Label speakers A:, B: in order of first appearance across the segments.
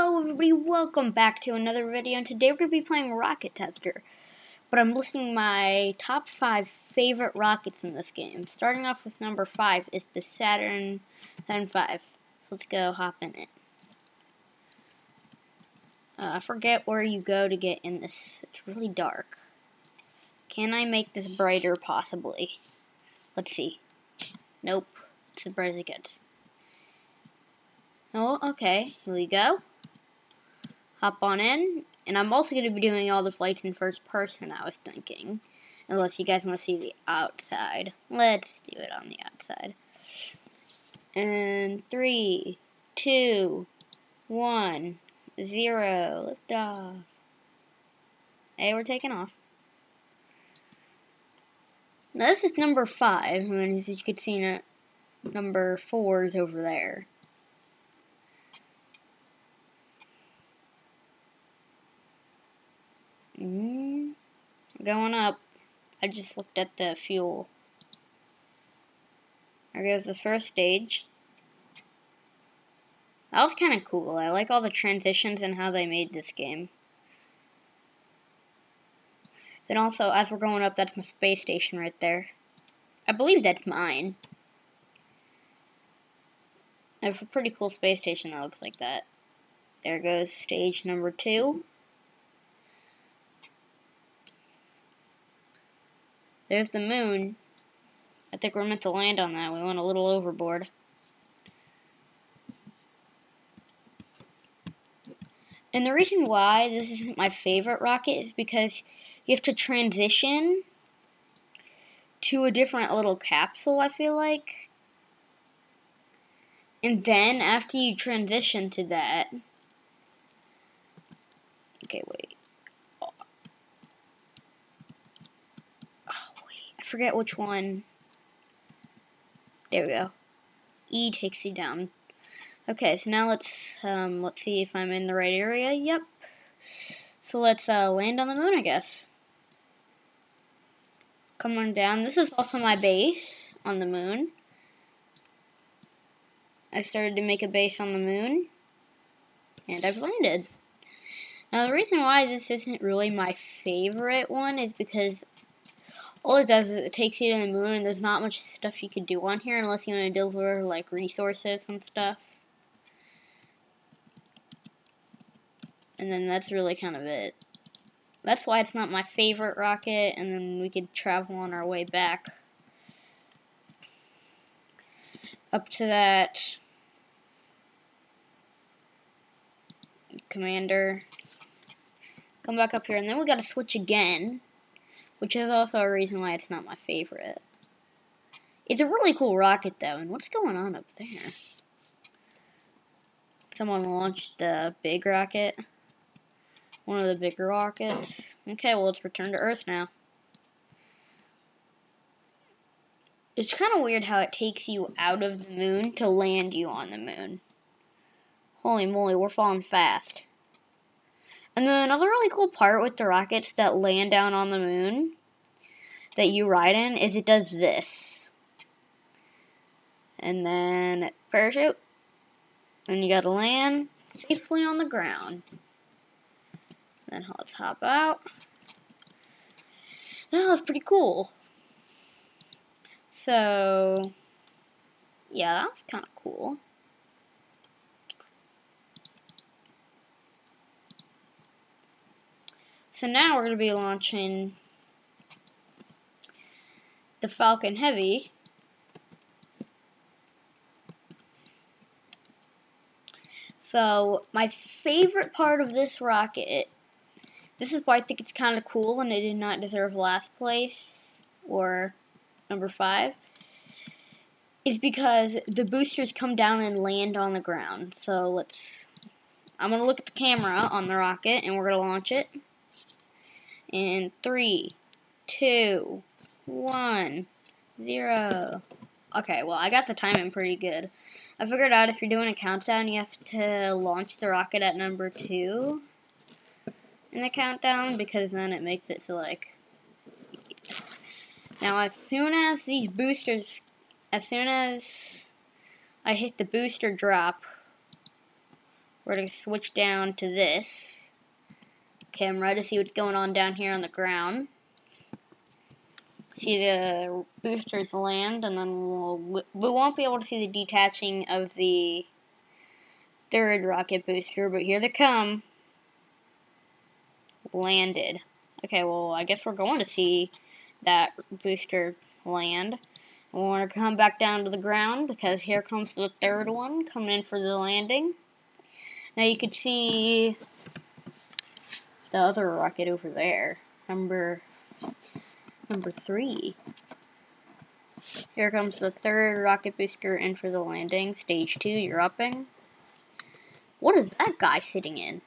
A: Hello everybody, welcome back to another video, and today we're going to be playing Rocket Tester. But I'm listing my top 5 favorite rockets in this game. Starting off with number 5 is the Saturn V. So let's go hop in it. I forget where you go to get in this. It's really dark. Can I make this brighter? Possibly. Let's see. Nope. It's as bright as it gets. Oh, okay. Here we go. Hop on in, and I'm also going to be doing all the flights in first person, I was thinking. Unless you guys want to see the outside. Let's do it on the outside. And 3, 2, 1, 0. Lift off. Hey, we're taking off. Now this is number 5, and as you can see, number 4 is over there. Going up. I just looked at the fuel. There goes the first stage. That was kind of cool. I like all the transitions and how they made this game. Then also, as we're going up, that's my space station right there. I believe that's mine. I have a pretty cool space station that looks like that. There goes stage number 2. There's the moon. I think we're meant to land on that. We went a little overboard. And the reason why this isn't my favorite rocket is because you have to transition to a different little capsule, I feel like. And then after you transition to that... Okay, wait. Oh, wait. I forget which one. There we go. E takes you down. Okay, so now let's see if I'm in the right area. Yep. So let's land on the moon, I guess. Come on down. This is also my base on the moon. I started to make a base on the moon, and I've landed. Now the reason why this isn't really my favorite one is because all it does is it takes you to the moon, and there's not much stuff you could do on here unless you want to deliver like resources and stuff. And then that's really kind of it. That's why it's not my favorite rocket, and then we could travel on our way back up to that commander. Come back up here, and then we gotta switch again, which is also a reason why it's not my favorite. It's a really cool rocket though, and what's going on up there? Someone launched the big rocket. One of the bigger rockets. Okay, well, let's return to Earth now. It's kind of weird how it takes you out of the moon to land you on the moon. Holy moly, we're falling fast. And then another really cool part with the rockets that land down on the moon that you ride in is it does this. And then parachute. And you gotta land safely on the ground. Then let's hop out. That was pretty cool. So, yeah, that was kind of cool. So now we're going to be launching the Falcon Heavy. So, my favorite part of this rocket, this is why I think it's kind of cool and it did not deserve last place or number 5, is because the boosters come down and land on the ground. So I'm going to look at the camera on the rocket and we're going to launch it. And 3, 2, 1, 0. Okay, well, I got the timing pretty good. I figured out if you're doing a countdown, you have to launch the rocket at number 2 in the countdown, because then it makes it so, like... Now, as soon as I hit the booster drop we're going to switch down to this camera to see what's going on down here on the ground. See the boosters land, and then we won't be able to see the detaching of the third rocket booster, but here they come. Landed. Okay, well, I guess we're going to see that booster land. We want to come back down to the ground because here comes the third one coming in for the landing. Now you can see the other rocket over there, number 3. Here comes the third rocket booster in for the landing. Stage 2, you're upping. What is that guy sitting in?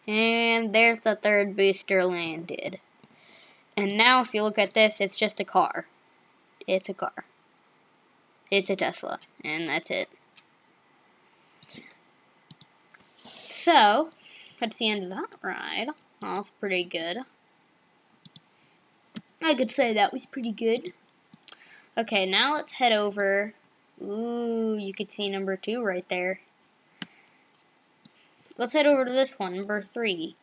A: And there's the third booster landed. And now if you look at this, it's just a car. It's a car. It's a Tesla. And that's it. So, that's the end of that ride. Oh, that's pretty good. I could say that was pretty good. Okay, now let's head over. Ooh, you could see number 2 right there. Let's head over to this one, number 3.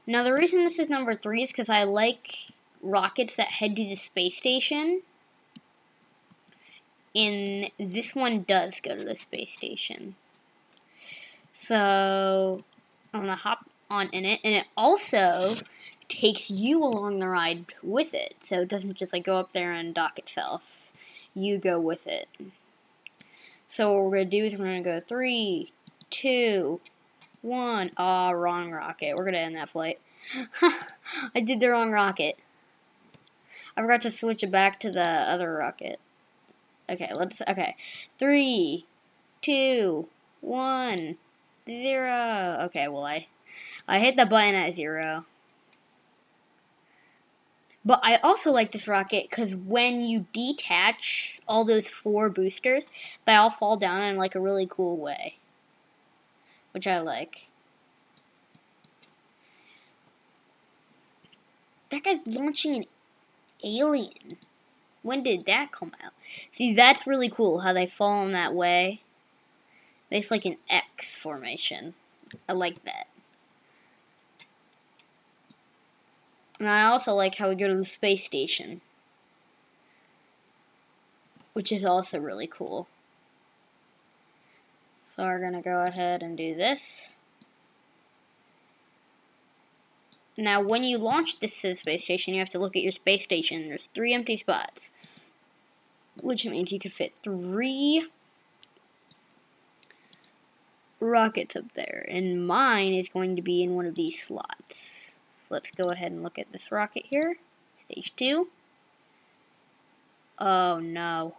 A: Now, the reason this is number 3 is because I like rockets that head to the space station. And this one does go to the space station. So, I'm going to hop on in it. And it also takes you along the ride with it. So, it doesn't just like go up there and dock itself. You go with it. So, what we're going to do is we're going to go 3, 2, 1. Ah, wrong rocket. We're going to end that flight. I did the wrong rocket. I forgot to switch it back to the other rocket. Okay, 3, 2, 1, 0. Okay, well, I hit the button at 0. But I also like this rocket because when you detach all those 4 boosters, they all fall down in like a really cool way. Which I like. That guy's launching an alien. When did that come out? See, that's really cool how they fall in that way. Makes like an X formation. I like that. And I also like how we go to the space station. Which is also really cool. So we're going to go ahead and do this. Now, when you launch this to the space station, you have to look at your space station. There's 3 empty spots. Which means you could fit 3 rockets up there. And mine is going to be in one of these slots. So let's go ahead and look at this rocket here. Stage 2. Oh no.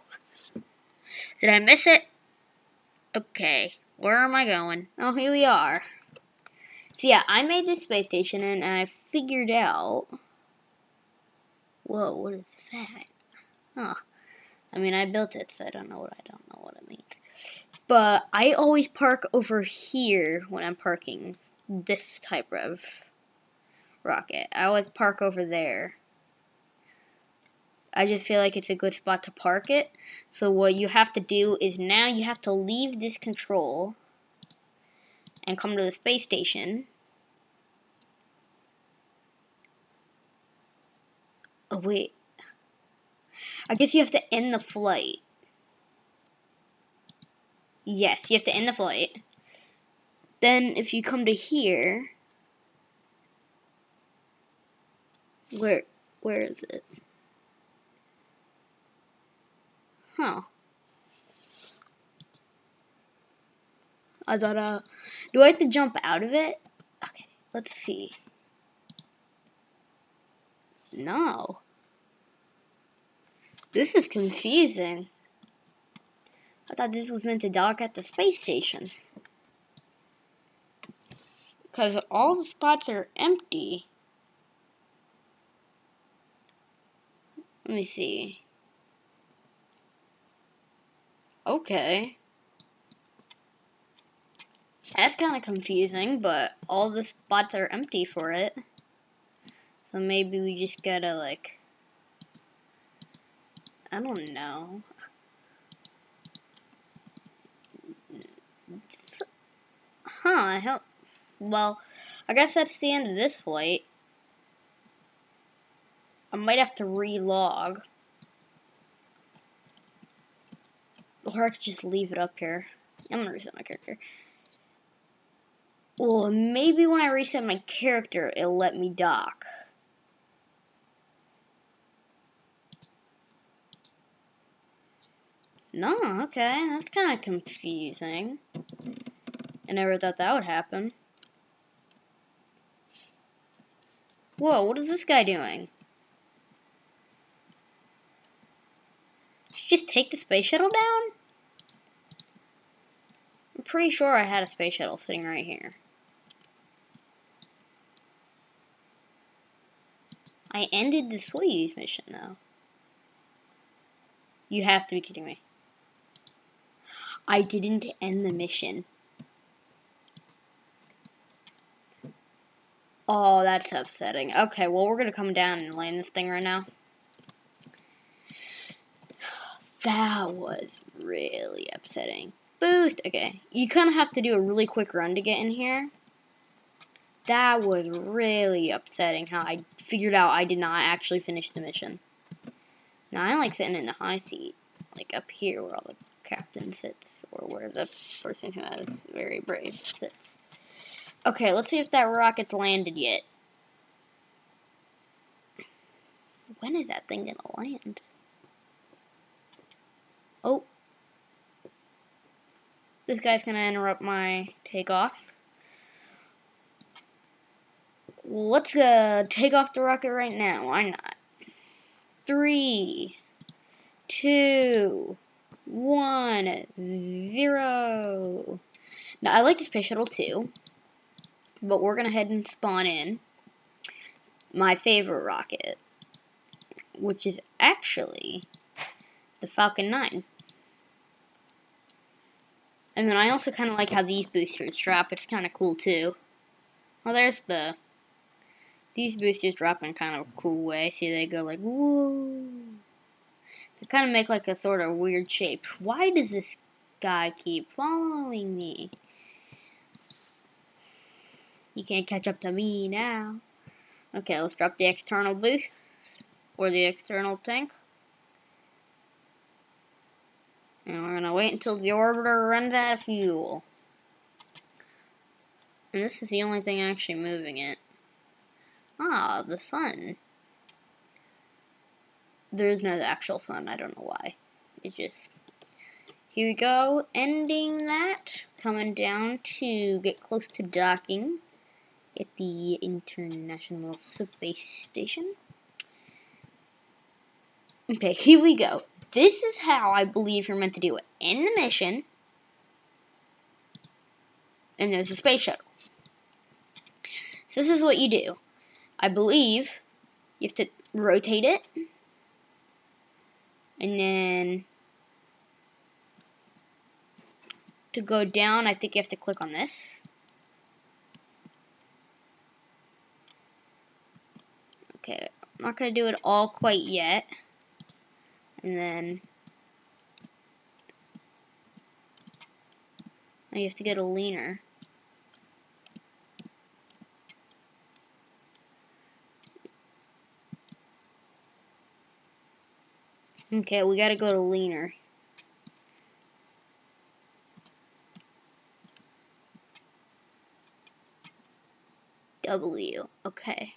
A: Did I miss it? Okay. Where am I going? Oh, here we are. So yeah, I made this space station and I figured out... Whoa, what is that? Huh. I mean, I built it, so I don't know what it means. But I always park over here when I'm parking this type of rocket. I always park over there. I just feel like it's a good spot to park it. So what you have to do is now you have to leave this control and come to the space station. Oh wait. I guess you have to end the flight. Yes, you have to end the flight. Then if you come to here, where is it? Huh. I thought, do I have to jump out of it? Okay, let's see. No. This is confusing. I thought this was meant to dock at the space station. Because all the spots are empty. Let me see. Okay. That's kind of confusing, but all the spots are empty for it. So maybe we just gotta, like... I don't know. Well, I guess that's the end of this flight. I might have to relog. Or I could just leave it up here. I'm gonna reset my character. Well, maybe when I reset my character, it'll let me dock. No, okay, that's kind of confusing. I never thought that would happen. Whoa, what is this guy doing? Did you just take the space shuttle down? I'm pretty sure I had a space shuttle sitting right here. I ended the Soyuz mission, though. You have to be kidding me. I didn't end the mission. Oh, that's upsetting. Okay, well, we're gonna come down and land this thing right now. That was really upsetting. Boost! Okay, you kind of have to do a really quick run to get in here. That was really upsetting how I figured out I did not actually finish the mission. Now, I like sitting in the high seat, like up here where all the captain sits, or where the person who has very brave sits. Okay, let's see if that rocket's landed yet. When is that thing gonna land? Oh. This guy's gonna interrupt my takeoff. Let's take off the rocket right now. Why not? 3, 2, 1, 0. Now, I like the space shuttle too, but we're gonna head and spawn in my favorite rocket, which is actually the Falcon 9. And then I also kind of like how these boosters drop. It's kind of cool too. Well, there's these boosters drop in kind of a cool way. See, they go like, whoa. They kind of make like a sort of weird shape. Why does this guy keep following me? He can't catch up to me now. Okay, let's drop the external boost. Or the external tank. And we're gonna wait until the orbiter runs out of fuel. And this is the only thing actually moving it. Ah, the sun. There is no actual sun, I don't know why. It just... Here we go, ending that. Coming down to get close to docking at the International Space Station. Okay, here we go. This is how I believe you're meant to do it. In the mission, and there's a space shuttle. So this is what you do. I believe you have to rotate it, and then to go down, I think you have to click on this. Okay, I'm not going to do it all quite yet. And then you have to get a leaner. Okay, we gotta go to leaner. W, okay.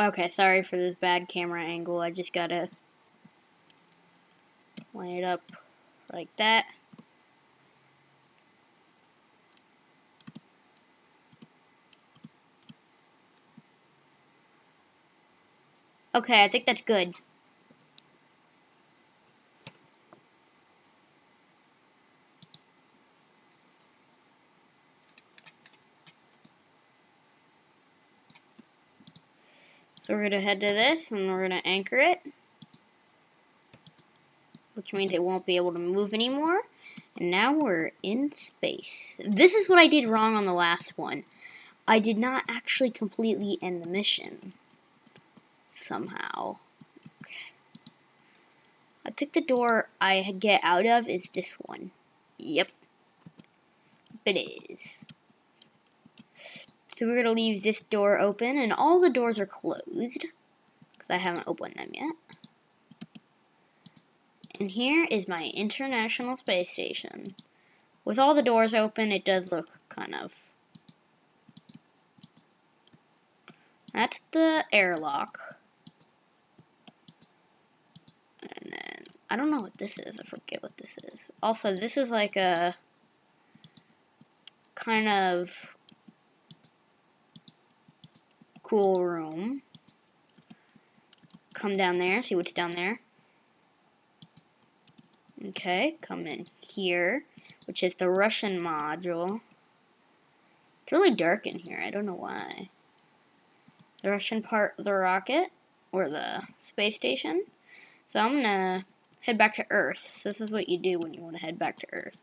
A: Okay, sorry for this bad camera angle. I just gotta line it up like that. Okay, I think that's good. So we're gonna head to this and we're gonna anchor it. which means it won't be able to move anymore. And now we're in space. This is what I did wrong on the last one. I did not actually completely end the mission. Somehow. Okay. I think the door I get out of is this one. Yep. It is. So we're going to leave this door open, and all the doors are closed, because I haven't opened them yet. And here is my International Space Station. With all the doors open, it does look kind of... That's the airlock. And then, I don't know what this is. I forget what this is. Also, this is like a kind of cool room. Come down there, see what's down there. Okay, come in here, which is the Russian module. It's really dark in here, I don't know why. The Russian part of the rocket, or the space station. So I'm gonna head back to Earth. So this is what you do when you want to head back to Earth.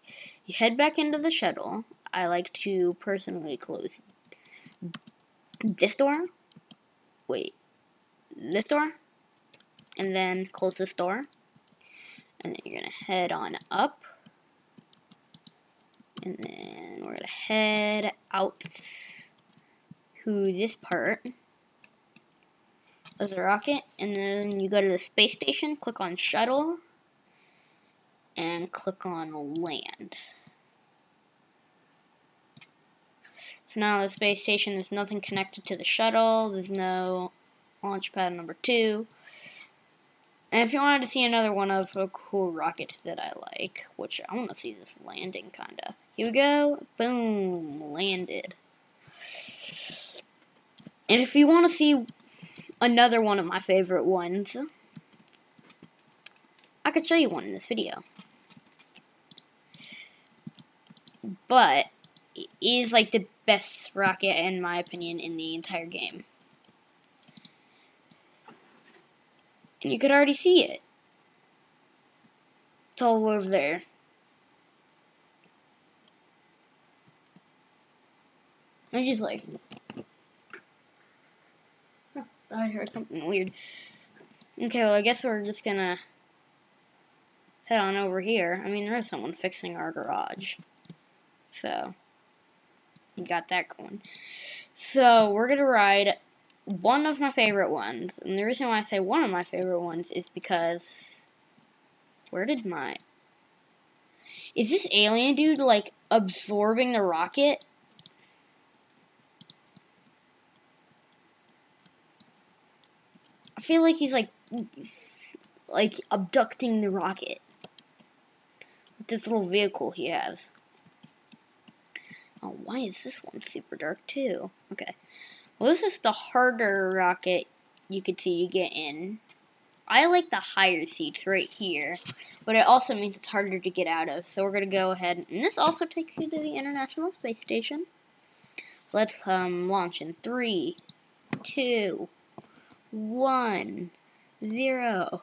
A: You head back into the shuttle. I like to personally close this door. Wait, this door? And then close this door. And then you're gonna head on up. And then we're gonna head out to this part of the rocket. And then you go to the space station, click on Shuttle, and click on Land. So now the space station, there's nothing connected to the shuttle. There's no launch pad number 2. And if you wanted to see another one of the cool rockets that I like, which I want to see this landing kinda. Here we go. Boom. Landed. And if you want to see another one of my favorite ones, I could show you one in this video. But it is like the best rocket in my opinion in the entire game. And you could already see it. It's all over there. I just like... I heard something weird. Okay, well I guess we're just gonna head on over here. I mean, there is someone fixing our garage. So, we got that going. So, we're gonna ride one of my favorite ones. And the reason why I say one of my favorite ones is because... Where did my... Is this alien dude, like, absorbing the rocket? I feel like he's, like abducting the rocket. With this little vehicle he has. Oh, why is this one super dark, too? Okay. Well, this is the harder rocket you could see to get in. I like the higher seats right here, but it also means it's harder to get out of. So we're gonna go ahead, and this also takes you to the International Space Station. Let's launch in 3, 2, 1, 0.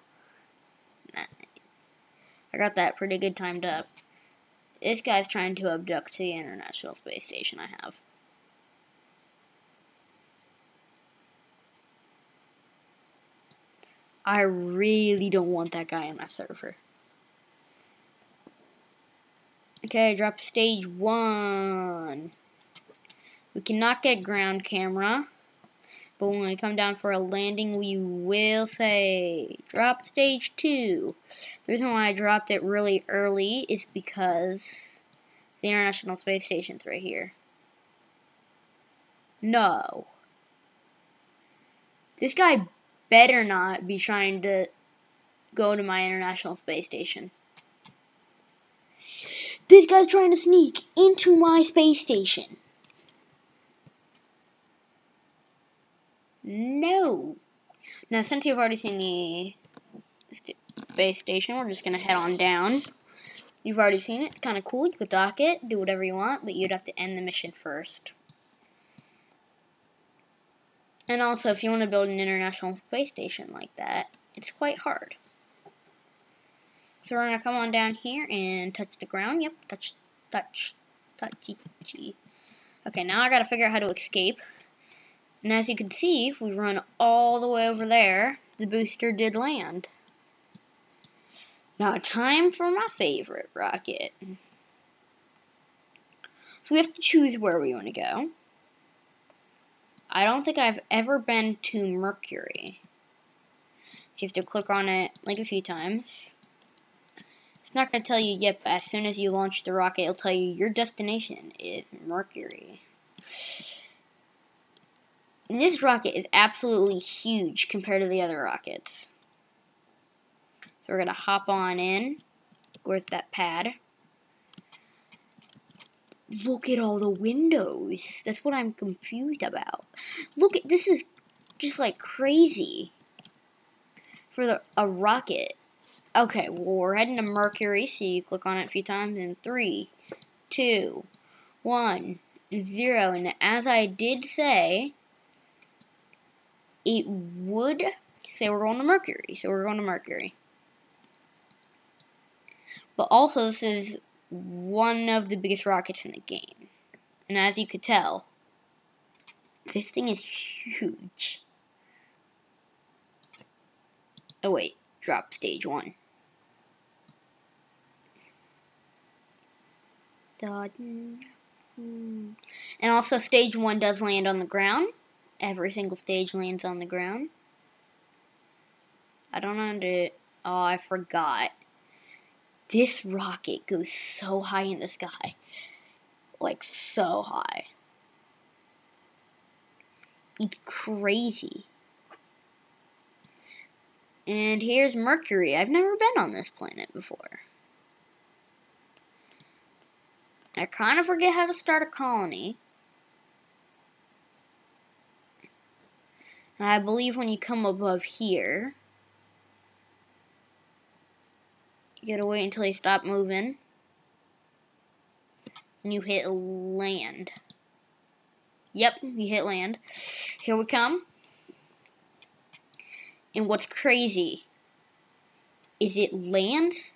A: Nice. I got that pretty good timed up. This guy's trying to abduct to the International Space Station. I have. I really don't want that guy in my server. Okay, drop stage 1. We cannot get ground camera, but when we come down for a landing, we will say drop stage 2. The reason why I dropped it really early is because the International Space Station's right here. No. This guy better not be trying to go to my International Space Station. This guy's trying to sneak into my space station. No. Now, since you've already seen the space station, we're just going to head on down. You've already seen it. It's kind of cool. You could dock it, do whatever you want, but you'd have to end the mission first. And also, if you want to build an International Space Station like that, it's quite hard. So So we're going to come on down here and touch the ground. Yep, touchy. Okay, now I got to figure out how to escape. And as you can see, if we run all the way over there, the booster did land. Now time for my favorite rocket. So we have to choose where we want to go. I don't think I've ever been to Mercury. So you have to click on it like a few times. It's not going to tell you yet, but as soon as you launch the rocket, it'll tell you your destination is Mercury. And this rocket is absolutely huge compared to the other rockets. So we're going to hop on in. Where's that pad? Look at all the windows. That's what I'm confused about. Look at this, is just like crazy for a rocket. Okay, well, we're heading to Mercury, so you click on it a few times in 3, 2, 1, 0. And as I did say, it would say we're going to Mercury, so we're going to Mercury. But also, this is one of the biggest rockets in the game. And as you could tell, this thing is huge. Oh wait, drop stage 1. And also stage 1 does land on the ground. Every single stage lands on the ground. I don't know oh, I forgot. This rocket goes so high in the sky. Like, so high. It's crazy. And here's Mercury. I've never been on this planet before. I kind of forget how to start a colony. And I believe when you come above here, you gotta wait until you stop moving. And you hit land. Yep, you hit land. Here we come. And what's crazy is it lands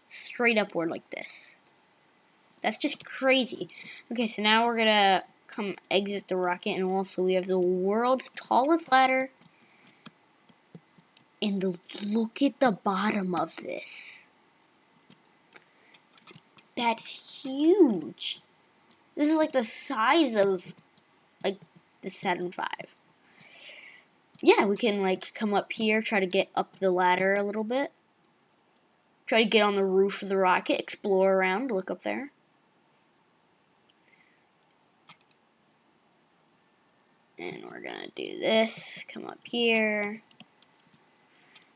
A: straight upward like this. That's just crazy. Okay, so now we're gonna come exit the rocket, and also we have the world's tallest ladder. And look at the bottom of this. That's huge. This is like the size of like the Saturn V. Yeah, we can like come up here, try to get up the ladder a little bit. Try to get on the roof of the rocket, explore around, look up there. And we're gonna do this, come up here.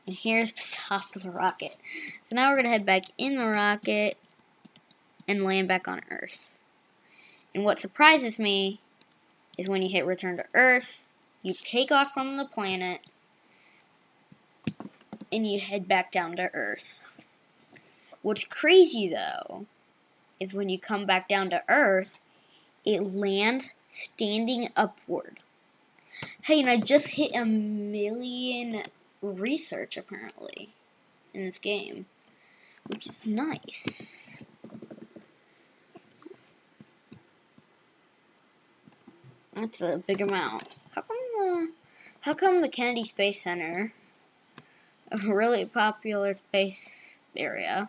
A: And here's the top of the rocket. So now we're gonna head back in the rocket and land back on Earth. And what surprises me is when you hit return to Earth, you take off from the planet and you head back down to Earth. What's crazy though is when you come back down to Earth, it lands standing upward. Hey, and I just hit 1,000,000 research apparently in this game, which is nice. That's a big amount. How come the Kennedy Space Center, a really popular space area,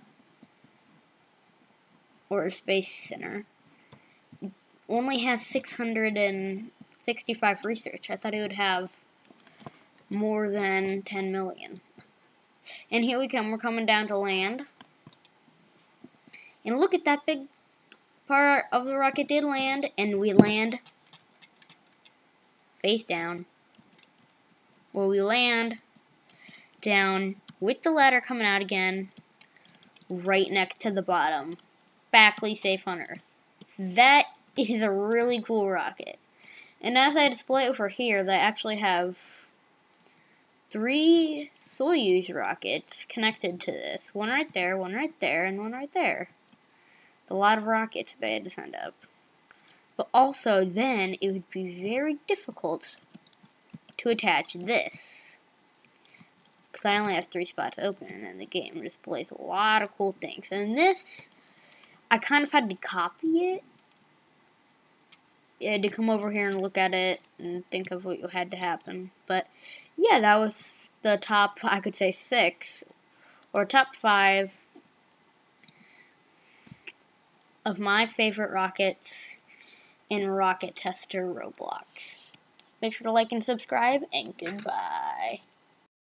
A: or a space center, only has 665 research? I thought it would have more than 10 million. And here we come, we're coming down to land. And look at that big part of the rocket did land, and we land face down. Well, we land down with the ladder coming out again, right next to the bottom. Backly safe on Earth. That is a really cool rocket. And as I display over here, they actually have 3 Soyuz rockets connected to this. One right there, and one right there. A lot of rockets they had to send up. But also then it would be very difficult to attach this. I only have 3 spots open, and the game displays a lot of cool things. And this, I kind of had to copy it. You had to come over here and look at it and think of what had to happen. But yeah, that was the top, I could say 6 or top 5 of my favorite rockets in Rocket Tester Roblox. Make sure to like and subscribe, and goodbye.